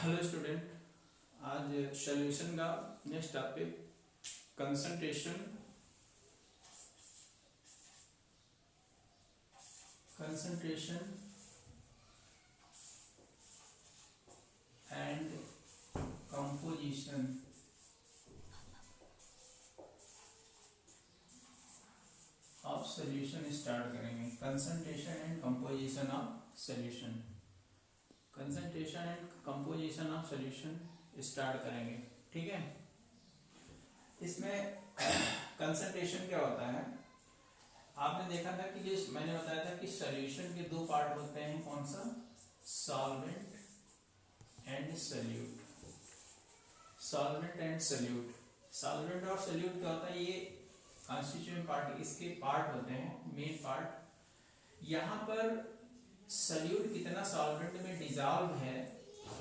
Hello student, आज solution का next topic concentration and composition of solution start करेंगे। Concentration and composition of solution start करेंगे। ठीक है, इसमें कंसंट्रेशन क्या होता है, आपने देखा था कि जो मैंने बताया था कि सॉल्यूशन के दो पार्ट होते हैं, कौन सा, सॉल्वेंट एंड सॉल्यूट। सॉल्वेंट और सॉल्यूट क्या होता है, ये कॉन्स्टिट्यूएंट पार्ट, इसके पार्ट होते हैं, मेन पार्ट। यहाँ पर सॉल्यूट कितना सॉल्वेंट में डिजॉल्व है,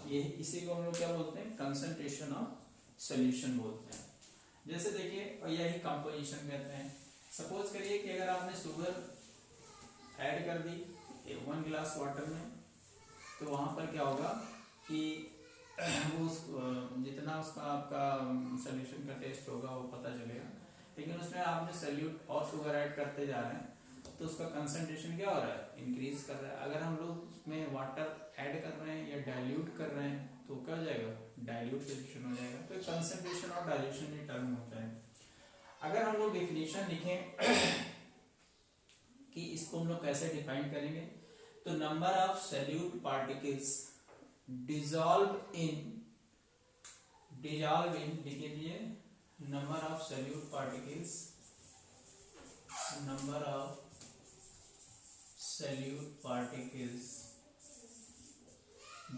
ये इसी को हम लोग क्या बोलते हैं, कंसंट्रेशन ऑफ सॉल्यूशन बोलते हैं। जैसे देखिए, और यही कंपोजिशन कहते हैं। सपोज करिए कि अगर आपने शुगर ऐड कर दी 1 गिलास वाटर में, तो वहां पर क्या होगा कि वो जितना उसका आपका सॉल्यूशन का टेस्ट होगा वो पता चलेगा। लेकिन उसमें आपने सॉल्यूट और शुगर ऐड करते जा रहे हैं तो उसका कंसंट्रेशन क्या हो रहा है, इंक्रीज कर रहा है। अगर हम लोग उसमें वाटर ऐड कर रहे हैं या डाइल्यूट कर रहे हैं तो क्या हो जाएगा, डाइल्यूट सॉल्यूशन हो जाएगा। तो कंसंट्रेशन और डाइल्यूशन ये टर्म होता है। अगर हम लोग डेफिनेशन लिखें कि इसको हम लोग कैसे डिफाइन करेंगे, तो number of solute particles dissolve in लिख लीजिए, number of solute particles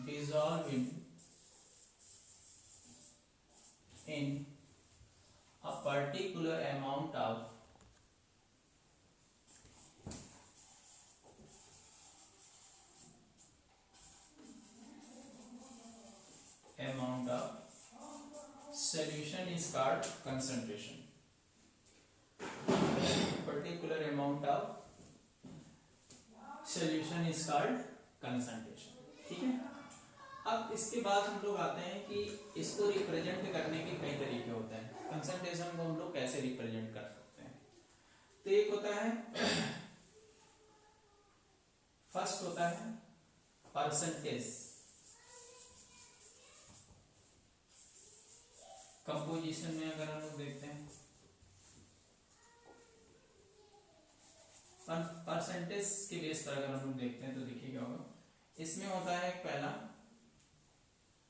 dissolve in a particular amount of solution is called concentration. Particular amount of solution is called concentration. ठीक है, अब इसके बाद हम लोग आते हैं कि इसको रिप्रेजेंट करने के कई तरीके होते हैं। कंसंट्रेशन को हम लोग कैसे रिप्रेजेंट कर सकते हैं, तो एक होता है, फर्स्ट होता है परसेंटेज। कंपोजिशन में अगर हम लोग देखते हैं परसेंटेज के बेस पर अगर हम लोग देखते हैं तो देखिए क्या होगा, इसमें होता है पहला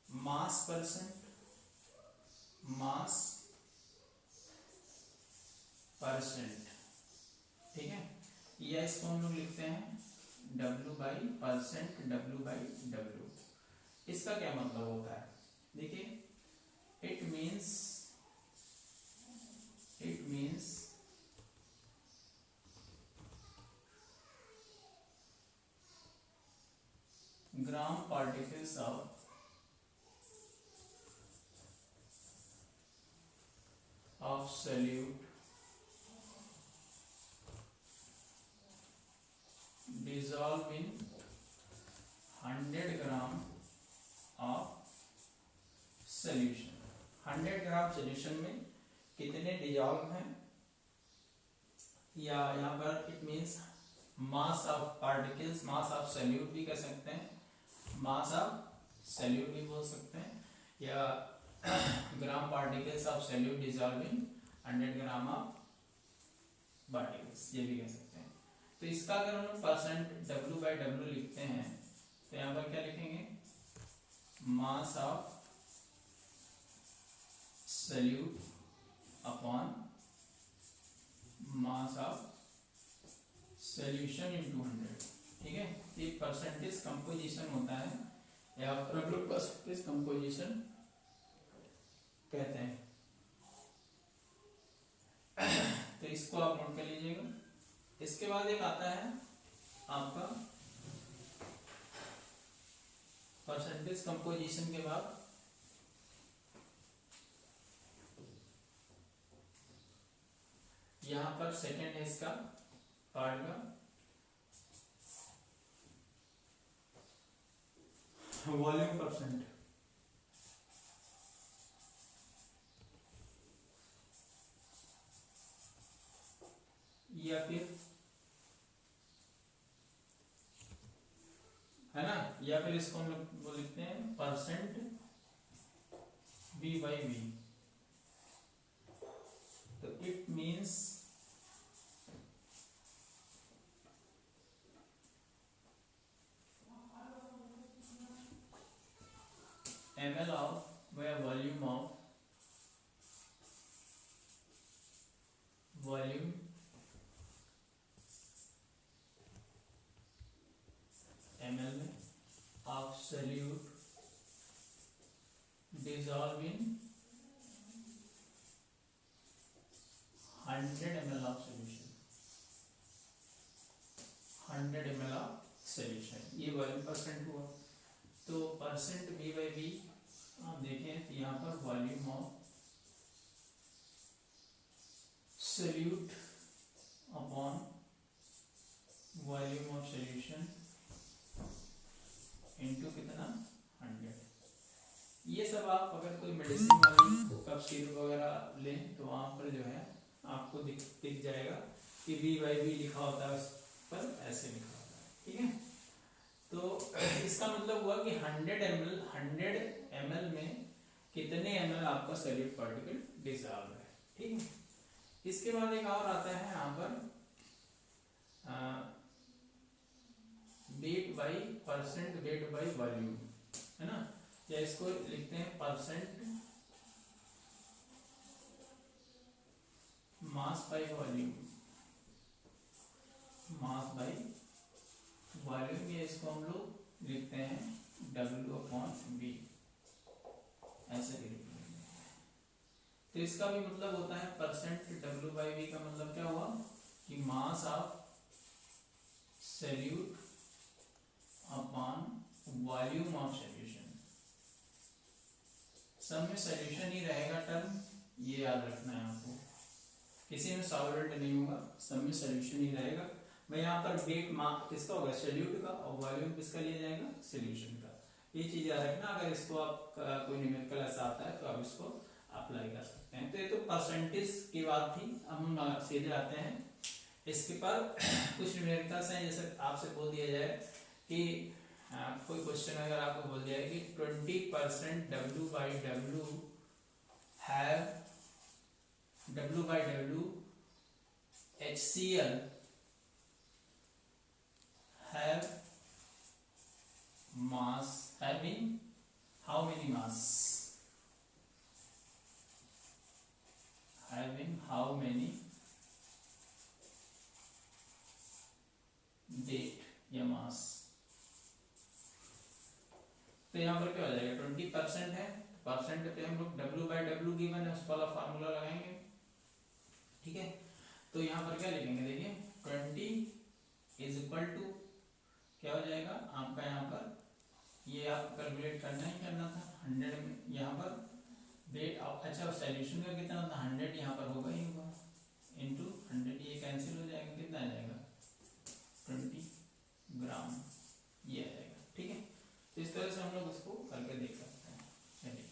मास परसेंट, ठीक है, या इसको हम लोग लिखते हैं W/%। इसका क्या मतलब होता है, देखिए, it means gram particles of solute dissolve in 100 gram of solution। 100 gram solution में कितने डिजॉल्व हैं, या यहाँ पर it means mass of particles, mass of solute भी कह सकते हैं, मास ऑफ सॉल्यूट भी बोल सकते हैं, या gram particles of solute dissolve in 100 gram of particles, ये भी कह सकते हैं। तो इसका अगर हम परसेंट W/W लिखते हैं तो यहाँ पर क्या लिखेंगे, mass of solute upon mass of solution into 100। ठीक है, ये परसेंटेज कंपोजिशन होता है, या हम लोग परसेंटेज कंपोजिशन कहते हैं। तो इसको आप नोट कर लीजिएगा। इसके बाद एक आता है आपका परसेंटेज कंपोजिशन के बाद यहां पर सेकेंड है इसका पार्ट का वॉल्यूम परसेंट। या फिर, है ना, या फिर इसको हम लोग वो लिखते हैं परसेंट V/V। तो it means ml of where volume ml में of solute dissolve in 100 ml of solution, 100 ml of solution, ये वॉल्यूम परसेंट हुआ। तो परसेंट V/V आप देखें तो यहाँ पर volume of solute upon volume of solution into कितना 100। ये सब आप अगर कोई मेडिसिन वाली कफ सिरप वगैरह लें तो वहाँ पर जो है आपको दिख जाएगा कि V/V लिखा होता है, उस पर ऐसे लिखा होता है, ठीक है। तो इसका मतलब हुआ कि 100 ml में कितने ml आपका सॉल्यूट पार्टिकल डिसॉल्व है, ठीक है। इसके बाद एक और आता है यहाँ पर weight by percent weight by volume, है ना, या इसको लिखते हैं percent mass by volume, mass by volume, या इसको हम लोग लिखते हैं W/V, ऐसे भी लिखते हैं। तो इसका भी मतलब होता है परसेंट W/V का मतलब क्या हुआ कि mass of solute upon volume of solution. सब में सॉल्यूशन ही रहेगा टर्म, ये याद रखना है आपको, किसी में सॉल्वेंट नहीं होगा, सब में सॉल्यूशन ही रहेगा। मैं यहाँ पर वेट मार्क किसका होगा, सॉल्यूट का, और वॉल्यूम किसका लिया जाएगा, सॉल्यूशन का। ये चीज याद रखना, अगर इसको आप कोई न्यूमेरिकल ऐसा आता है तो आप इसको अप्लाई कर सकते हैं। तो ये तो परसेंटेज की बात थी। अब हम सीधे आते हैं इसके पर कुछ न्यूमेरिकल्स हैं। जैसे आपसे बोल दिया जाए कि कोई क्वेश्चन अगर आपको बोल दिया है कि 20% W/W have W/W HCl have mass, having how many mass, having how many weight या mass। तो यहाँ पर क्या हो जाएगा, 20% है, परसेंट पे हम लोग W/W गिवन है, उस वाला फार्मूला लगाएंगे, ठीक है। तो यहाँ पर क्या लिखेंगे, देखिए 20 इज इक्वल टू क्या हो जाएगा आपका, यहाँ पर ये आप कैलकुलेट करना ही करना था 100 में, यहाँ पर वेट, अच्छा सॉल्यूशन का कितना था 100, यहाँ पर होगा ही होगा, इनटू 100, ये कैंसिल हो जाएगा, कितना आ जाएगा 20 ग्राम, ये आ जाएगा, ठीक है। तो इस तरह से हम लोग उसको करके देख सकते हैं। चलिए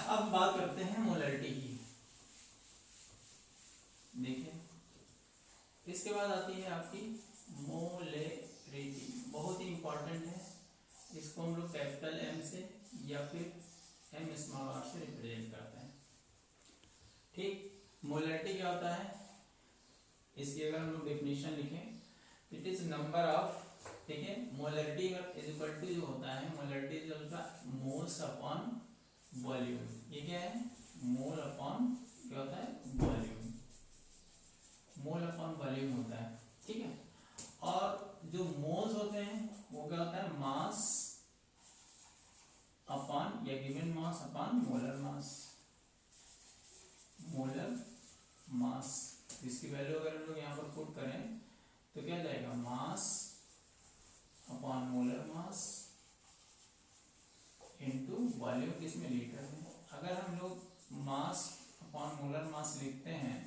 अब बात करते हैं मोलैरिटी की। देखिए इसके बाद आती है आपकी मोलैरिटी, बहुत ही इंपॉर्टेंट है। इसको हम लोग कैपिटल M से या फिर M स्मॉल r से रिप्रेजेंट करते हैं, ठीक। मोलैरिटी क्या होता है, इसकी अगर हम लोग डेफिनेशन लिखें, इट इज नंबर ऑफ, ठीक है, मोलैरिटी इज इक्वल टू जो होता है, मोलैरिटी इज होता है मोल्स अपॉन वॉल्यूम। ये क्या है, मोल अपॉन क्या होता है, वॉल्यूम, मोल अपॉन वॉल्यूम होता है, ठीक है। और जो मोल्स होते हैं वो क्या होता है, मास अपॉन या गिवन मास अपॉन मोलर मास, मोलर मास। इसकी वैल्यू अगर हम लोग यहाँ पर पुट करें तो क्या जाएगा, mass upon molar mass into volume, किसमें लीटर में। अगर हम लोग मास अपॉन मोलर मास लिखते हैं,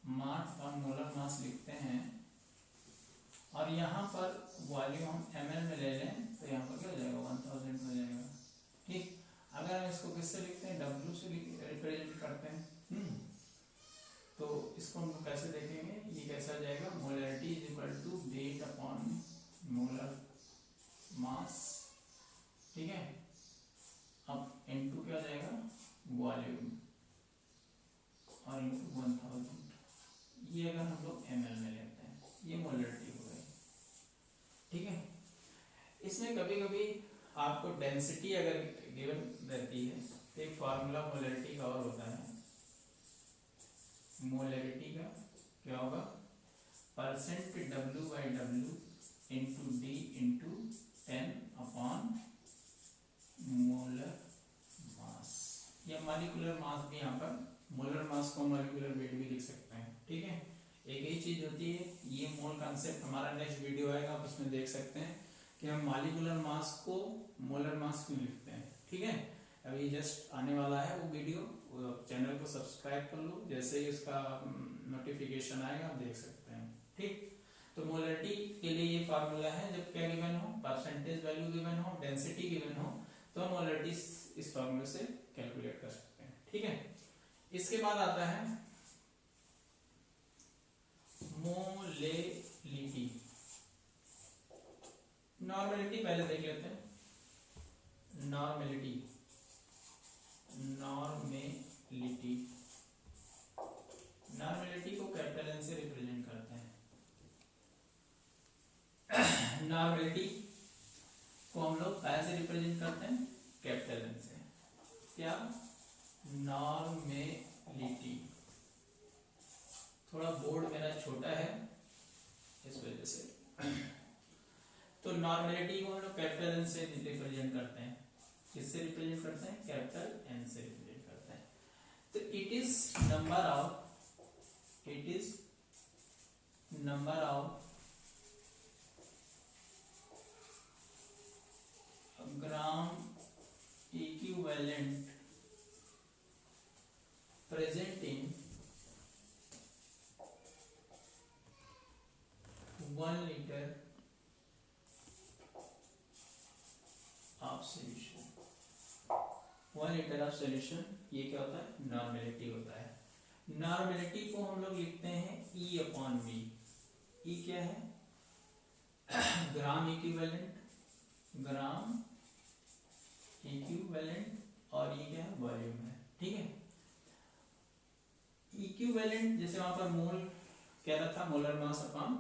मास अपॉन मोलर मास लिखते हैं, और यहाँ पर वॉल्यूम हम ml में ले लें तो यहाँ पर क्या हो जाएगा 1000 हो जाएगा, ठीक। अगर हम इसको किससे लिखते हैं, W से रिप्रेजेंट करते हैं, तो इसको हम कैसे देखेंगे, ये कैसा जाएगा, molarity is equal to weight upon molar mass, ठीक है। अब इनटू क्या जाएगा, वॉल्यूम, और इनटू 1000, ये अगर हम लोग ml में लेते हैं, ये मोलैरिटी हो गई, ठीक है। इसमें कभी कभी आपको डेंसिटी अगर गिवन रहती है तो एक फार्मूला मोलैरिटी का और होता है, मोलैरिटी का क्या होगा, percent W by W into D into 10 upon molar मास, या मॉलिक्यूलर मास भी यहाँ पर, मोलर मास को मॉलिक्यूलर वेट भी लिख सकते हैं, ठीक है। एक ही चीज होती है, ये मोल कॉन्सेप्ट हमारा नेक्स्ट वीडियो आएगा, आप उसमें देख सकते हैं कि हम मॉलिक्यूलर मास को मोलर मास क्यों लिखते हैं, ठीक है। अभी जस्ट आने वाला है वो वीडियो, चैनल को सब्सक्राइब कर लो, जैसे ही उसका नोटिफिकेशन आएगा आप देख सकते हैं, ठीक। तो मोलैरिटी के लिए ये फार्मूला है, जब क्या गिवन हो, परसेंटेज वैल्यू गिवन हो, डेंसिटी गिवन हो, तो हम मोलैरिटी इस फार्मूले से कैलकुलेट कर सकते हैं, ठीक है। इसके बाद आता है मोलेलिटी, नॉर्मेलिटी पहले देख लेते हैं, नॉर्मेलिटी, नॉर्मेलिटी, नॉर्मेलिटी को कैपिटल एन से रिप्रेजेंट करते हैं। नॉर्मेलिटी को हम लोग कैसे रिप्रेजेंट करते हैं, कैपिटल एन से, क्या, नॉर्मेलिटी। थोड़ा बोर्ड मेरा छोटा है इस वजह से, तो नॉर्मेलिटी को हम लोग कैपिटल एन से रिप्रेजेंट करते हैं, किससे रिप्रेजेंट करते हैं, कैपिटल एन से रिप्रेजेंट करते हैं। तो it is number of gram equivalent present in 1 liter of solution, 1 liter of solution, ये क्या होता है, नॉर्मेलिटी होता है। नॉर्मेलिटी को हम लोग लिखते हैं E अपॉन V। E क्या है, ग्राम इक्विवेलेंट, ग्राम इक्विवेलेंट, और ये क्या है, वॉल्यूम है, ठीक है। इक्विवेलेंट जैसे वहां पर मोल कह रहा था, मोलर मास अपॉन,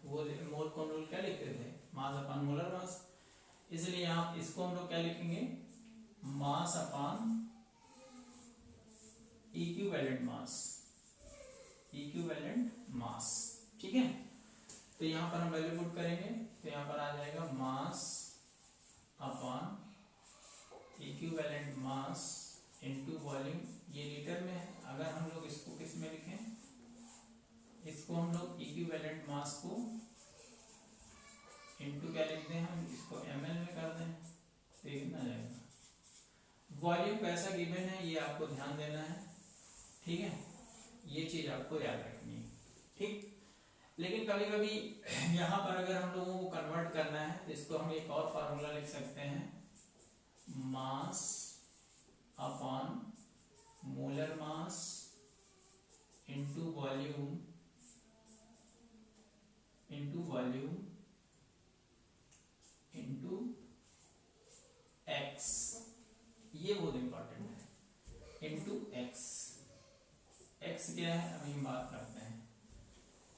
वो मोल को हम लोग क्या लिखते थे, मास अपॉन मोलर मास, इसलिए यहाँ इसको हम लोग क्या लिखेंगे, mass upon equivalent mass, equivalent mass, ठीक है। तो यहाँ पर हम वैल्यू पुट करेंगे, तो यहाँ पर आ जाएगा mass upon equivalent mass into volume, ये लीटर में है। अगर हम लोग इसको किस में लिखें, इसको हम लोग इक्विवेलेंट मास को इनटू क्या लिखते हैं, हम इसको ml में कर दें, तो ये कितना जाएगा। वॉल्यूम कैसा गिवन है ये आपको ध्यान देना है, ठीक है, ये चीज आपको याद रखनी है, ठीक। लेकिन कभी कभी यहाँ पर अगर हम लोगों को कन्वर्ट करना है तो इसको हम एक और फार्मूला लिख सकते हैं, mass upon molar mass into volume into x, ये बहुत इंपॉर्टेंट है, इनटू एक्स। एक्स क्या है अभी हम बात करते हैं,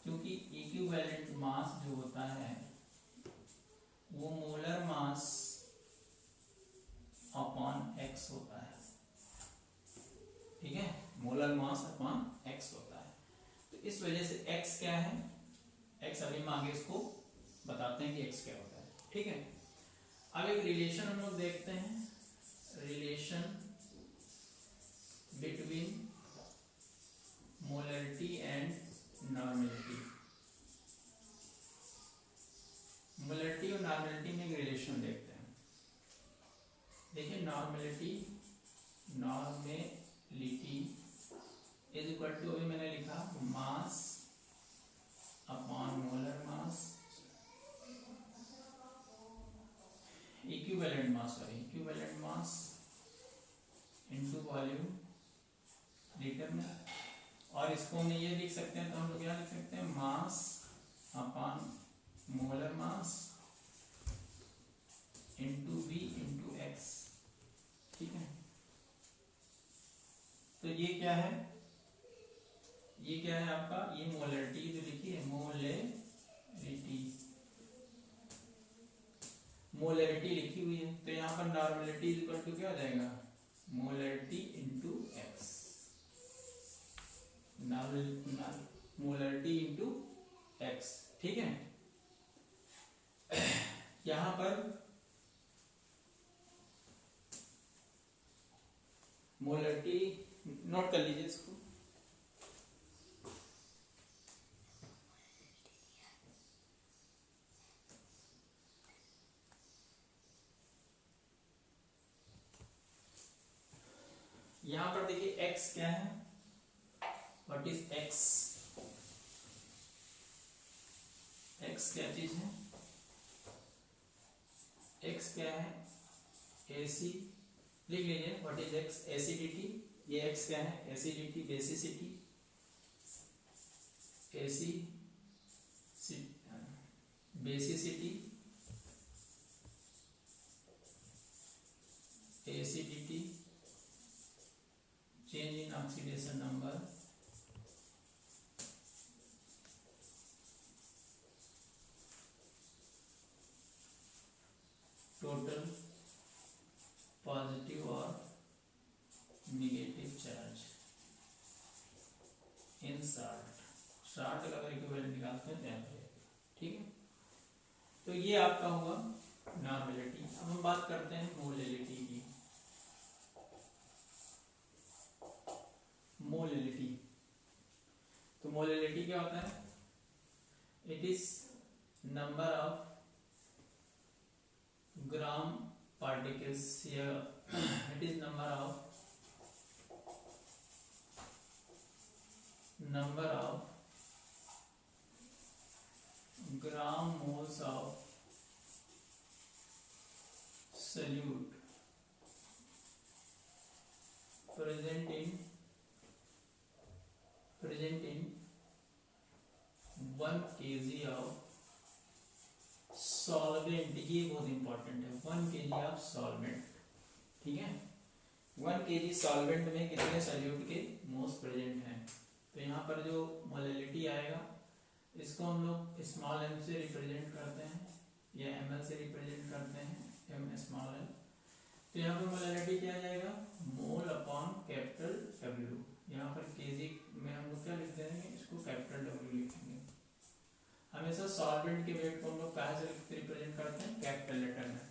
क्योंकि इक्विवेलेंट मास जो होता है वो मोलर मास अपॉन एक्स होता है, ठीक है, मोलर मास अपॉन एक्स होता है। तो इस वजह से एक्स क्या है, एक्स अभी हम आगे इसको बताते हैं कि एक्स क्या होता है, ठीक है। अब एक रिलेशन हम लोग देखते हैं, relation between molarity and normality. Molarity और नॉर्मेलिटी में एक रिलेशन देखते हैं। देखिए नॉर्मेलिटी इज इक्वल टू, अभी मैंने लिखा मास अपॉन मोलर मास equivalent mass into volume litre में। और इसको हम ये लिख सकते हैं, तो हम लोग क्या लिख सकते हैं, mass upon molar mass into V into x. ठीक है, तो ये क्या है, ये क्या है आपका, ये मोलरिटी जो लिखी है, मोलरिटी लिखी हुई है। तो यहाँ पर नॉर्मलिटी इक्वल टू क्या हो जाएगा, molarity into x, molarity into x. ठीक है, यहां पर मोलरिटी नोट कर लीजिए इसको। यहां पर देखिए x क्या है, व्हाट इज x, x क्या चीज है, x क्या है, AC लिख लीजिए, व्हाट इज x, एसिडिटी। ये x क्या है, acidity, basicity, basicity, acidity, change in oxidation number, total positive और negative charge in salt. Salt का अगर इक्विवेलेंट निकालते हैं तो यहाँ पर, ठीक है। तो ये आपका हुआ नॉर्मेलिटी। अब हम बात करते हैं मोलैलिटी की। मोलैलिटी, तो मोलैलिटी क्या होता है, it is number of gram particles, या it is number of gram moles of solute present in 1 kg of solvent। ये बहुत इंपॉर्टेंट है, 1 kg ऑफ सॉल्वेंट। ठीक है, 1 kg सॉल्वेंट में कितने सॉल्यूट के मोल्स प्रेजेंट हैं। तो यहाँ पर जो मोलैलिटी आएगा, इसको हम लोग स्मॉल m से रिप्रेजेंट करते हैं या ml से रिप्रेजेंट करते हैं, m स्मॉल l। तो यहाँ पर मोलैलिटी क्या आ जाएगा, मोल अपॉन कैपिटल W। यहाँ पर केजी में हम लोग क्या लिख देंगे, इसको कैपिटल W लिखेंगे। हमेशा सॉल्वेंट के वेट को हम लोग कहाँ से रिप्रेजेंट करते हैं, कैपिटल लेटर में।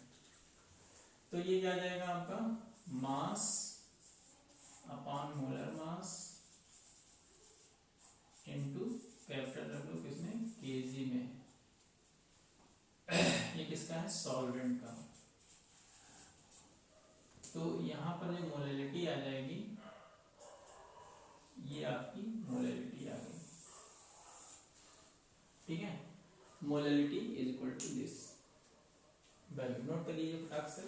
तो ये क्या आ जाएगा आपका, mass upon molar mass into capital W, किसमें, केजी में। ये किसका है, सॉल्वेंट का। तो यहाँ पर जो मोलैलिटी आ जाएगी, ये आपकी मोलैलिटी आ गई। ठीक है, molality is equal to this value. Note कर लीजिए फटाक से।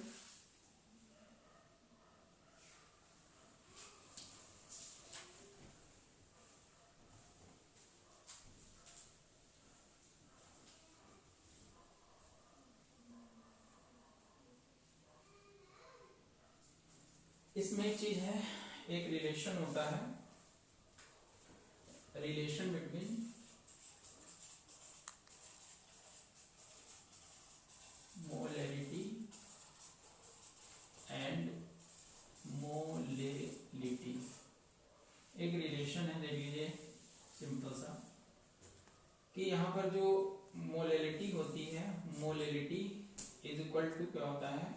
इसमें एक चीज है, एक रिलेशन होता है, relation between molality and molality. एक रिलेशन है, देख लीजिए सिंपल सा, कि यहाँ पर जो मोलैलिटी होती है, मोलैलिटी इज इक्वल टू क्या होता है,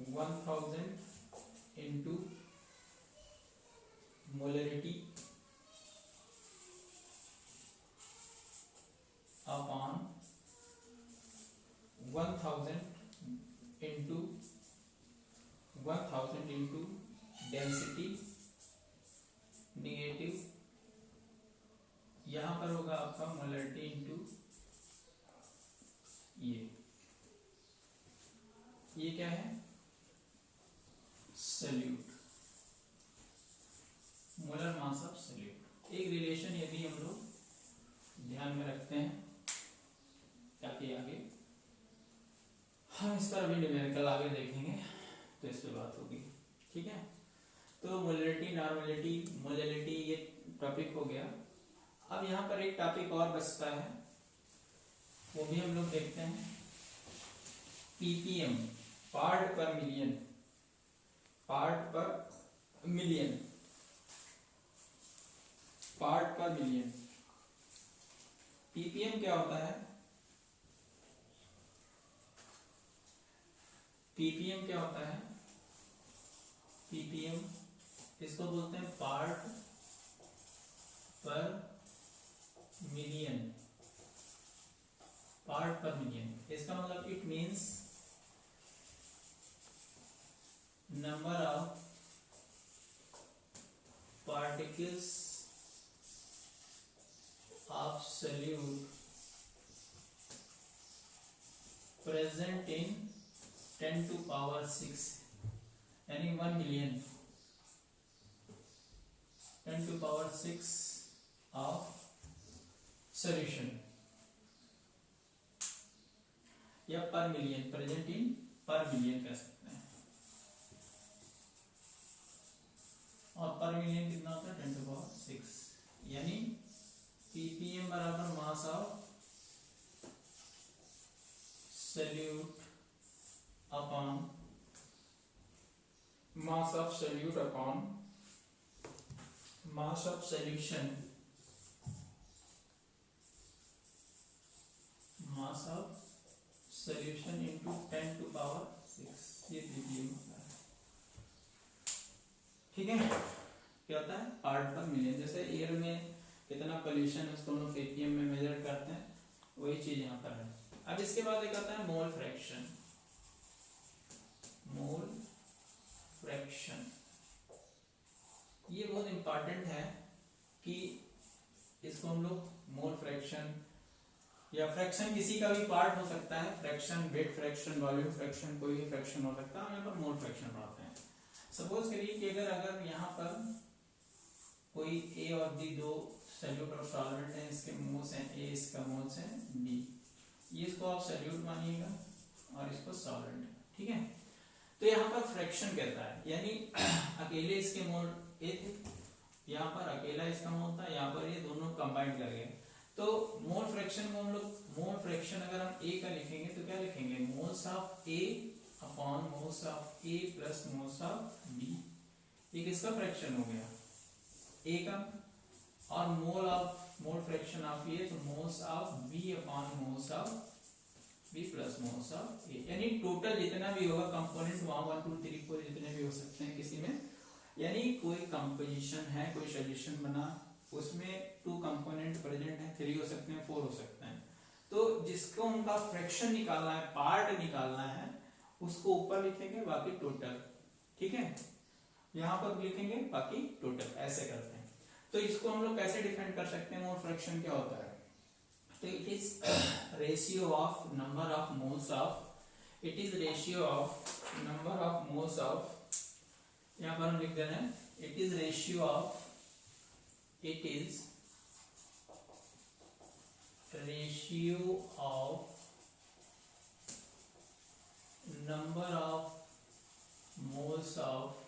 1000 into molality upon 1000 into density negative, यहां पर होगा आपका मोलैलिटी इंटू ये क्या है, सॉल्यूट। हम इस पर अभी न्यूमेरिकल आगे देखेंगे तो इस पे बात होगी, ठीक है। तो मोलैलिटी, नॉर्मेलिटी, मोलैलिटी ये टॉपिक हो गया। अब यहाँ पर एक टॉपिक और बचता है, वो भी हम लोग देखते हैं। पीपीएम, पार्ट पर मिलियन, पार्ट पर मिलियन, पार्ट पर मिलियन। पीपीएम क्या होता है? पीपीएम क्या होता है? पीपीएम इसको बोलते हैं पार्ट पर मिलियन, पार्ट पर मिलियन। इसका मतलब it means number of particles of solute present in 10 to power 6 यानी 1 million, 10 to power 6 of solution, या पर मिलियन, प्रेजेंट इन पर मिलियन कह सकते हैं। और पर मिलियन कितना होता है? 10 to power 6, यानी पीपीएम बराबर mass of solute upon mass of solute upon mass of solution, mass of solution into 10 to power 6, ये पीपीएम होता है, ठीक है। क्या होता है? पार्ट पर मिलियन। जैसे एयर में कितना पोल्यूशन है उसको हम लोग पीपीएम में मेजर करते हैं, वही चीज यहाँ पर है। अब इसके बाद एक आता है मोल फ्रैक्शन, मोल फ्रैक्शन। ये बहुत इंपॉर्टेंट है कि इसको हम लोग मोल फ्रैक्शन या फ्रैक्शन किसी का भी पार्ट हो सकता है, fraction, weight fraction, volume fraction, कोई भी फ्रैक्शन हो सकता है, हम यहाँ पर मोल फ्रैक्शन पढ़ाते हैं। सपोज करिए कि अगर यहाँ पर कोई ए और बी दो सॉल्यूट और सॉल्वेंट है, इसके मोल्स हैं ए, इसका मोल्स है बी, ये इसको आप सॉल्यूट मानिएगा और इसको सॉल्वेंट, ठीक है। तो यहाँ पर फ्रैक्शन कहता है, यानी अकेले इसके मोल ए थे, यहाँ पर अकेला इसका मोल था, यहाँ पर ये दोनों कंबाइंड कर गए। तो मोल फ्रैक्शन को हम लोग, मोल फ्रैक्शन अगर हम ए का लिखेंगे तो क्या लिखेंगे? Moles of A upon moles of A plus moles of B. ये किसका फ्रैक्शन हो गया? ए का। और मोल फ्रैक्शन ऑफ ए तो moles of B upon moles of B plus moles of A, यानी टोटल जितना भी होगा कंपोनेंट वहां 1 2 3 4 जितने भी हो सकते हैं किसी में, यानी कोई कंपोजिशन है, कोई सॉल्यूशन बना, उसमें 2 कंपोनेंट प्रेजेंट है, 3 हो सकते हैं, 4 हो सकते हैं। तो जिसको उनका फ्रैक्शन निकालना है, पार्ट निकालना है, उसको ऊपर लिखेंगे, बाकी टोटल, ठीक है। यहाँ पर लिखेंगे बाकी टोटल, ऐसे करते हैं। तो इसको हम लोग कैसे डिफाइन कर सकते हैं? मोल फ्रैक्शन क्या होता है? तो it is ratio of number of moles of, it is ratio of number of moles of, यहाँ पर हम लिख दे रहे हैं it is ratio of, it is ratio of number of moles of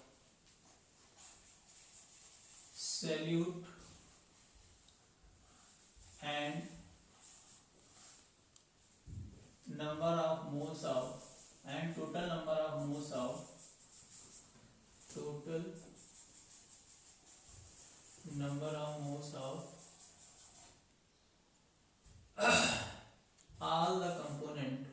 solute and number of moles of, and total number of moles of, total number of moles of all the component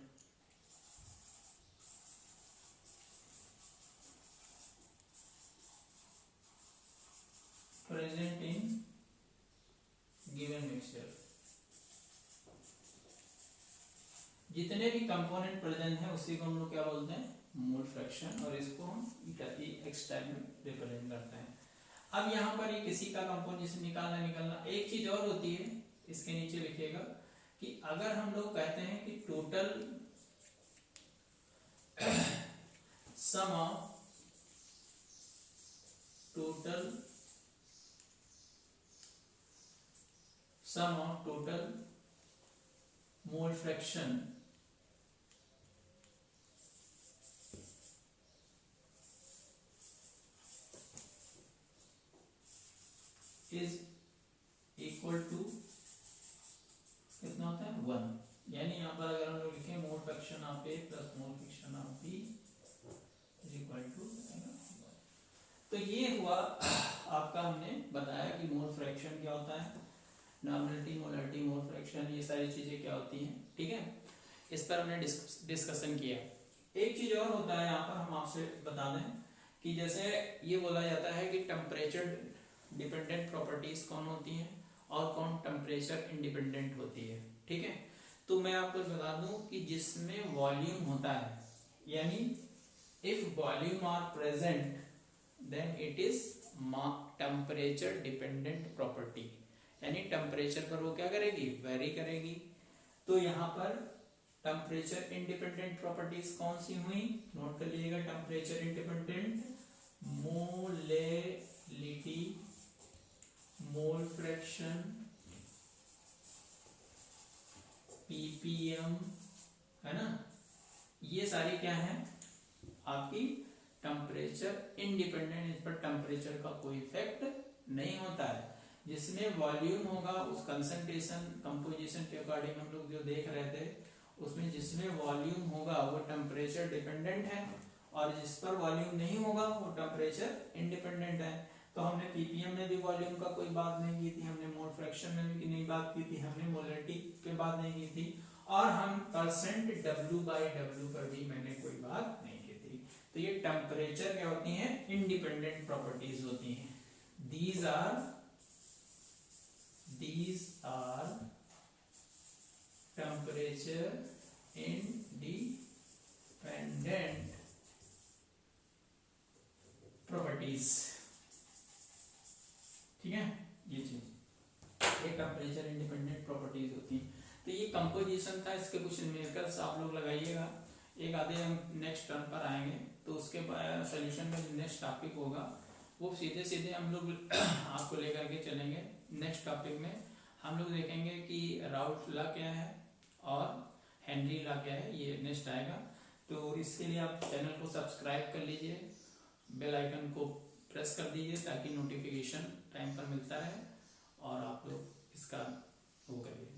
present in given mixture। जितने भी component present है उसी को हम लोग क्या बोलते हैं? मोल फ्रैक्शन, और इसको हम एक्स टाइप में रिप्रेजेंट करते हैं। अब यहाँ पर ये किसी का कंपोजिशन निकालना। एक चीज और होती है, इसके नीचे लिखिएगा कि अगर हम लोग कहते हैं कि total sum of total mole fraction 1, यानी यहाँ पर अगर हम लोग लिखें mole fraction of A plus mole fraction of B is equal to, तो ये हुआ आपका, हमने बताया कि मोल फ्रैक्शन क्या होता है, नॉमिनलिटी, मोलरिटी, मोल फ्रैक्शन, ये सारी चीजें क्या होती हैं, ठीक है। इस पर हमने डिस्कशन किया। एक चीज और होता है यहाँ पर, हम आपसे बता दें कि जैसे ये बोला जाता है कि टेम्परेचर डिपेंडेंट प्रॉपर्टीज कौन होती हैं और कौन टेम्परेचर इंडिपेंडेंट होती है, ठीक है। तो मैं आपको बता दूं कि जिसमें वॉल्यूम होता है, यानी if volume are present then it is temperature dependent property, यानी टेम्परेचर पर वो क्या करेगी, वेरी करेगी। तो यहाँ पर टेम्परेचर इंडिपेंडेंट प्रॉपर्टीज कौन सी हुई, नोट कर लीजिएगा। Temperature independent, molality, mole fraction, ppm, है ना, ये सारी क्या है आपकी टेम्परेचर इंडिपेंडेंट, इस पर टेम्परेचर का कोई इफेक्ट नहीं होता है। जिसमें वॉल्यूम होगा उस कंसंट्रेशन कंपोजिशन के अकॉर्डिंग हम लोग जो देख रहे थे, उसमें जिसमें वॉल्यूम होगा वो टेम्परेचर डिपेंडेंट है, और जिस पर वॉल्यूम नहीं होगा वो टेम्परेचर इंडिपेंडेंट है। तो हमने पीपीएम में भी वॉल्यूम का कोई बात नहीं की थी, हमने मोल फ्रैक्शन में भी नहीं बात की थी, हमने मोलरिटी पे बात नहीं की थी, और हम परसेंट W बाई W पर भी मैंने कोई बात नहीं की थी। तो ये टेम्परेचर क्या होती हैं, इंडिपेंडेंट प्रॉपर्टीज होती हैं। These are temperature independent properties, ठीक है। ये चीज ये टेम्परेचर इंडिपेंडेंट प्रॉपर्टीज होती हैं। तो ये कंपोजिशन था, इसके कुछ न्यूमेरिकल्स आप लोग लगाइएगा। एक आधे हम नेक्स्ट टर्म पर आएंगे, तो उसके बाद सोल्यूशन का जो नेक्स्ट टॉपिक होगा वो सीधे सीधे हम लोग आपको लेकर के चलेंगे। नेक्स्ट टॉपिक में हम लोग देखेंगे कि राउथ लॉ क्या है और हेनरी लॉ क्या है, ये नेक्स्ट आएगा। तो इसके लिए आप चैनल को सब्सक्राइब कर लीजिए, बेल आइकन को प्रेस कर दीजिए ताकि नोटिफिकेशन टाइम पर मिलता रहे, और आप लोग इसका वो करिए।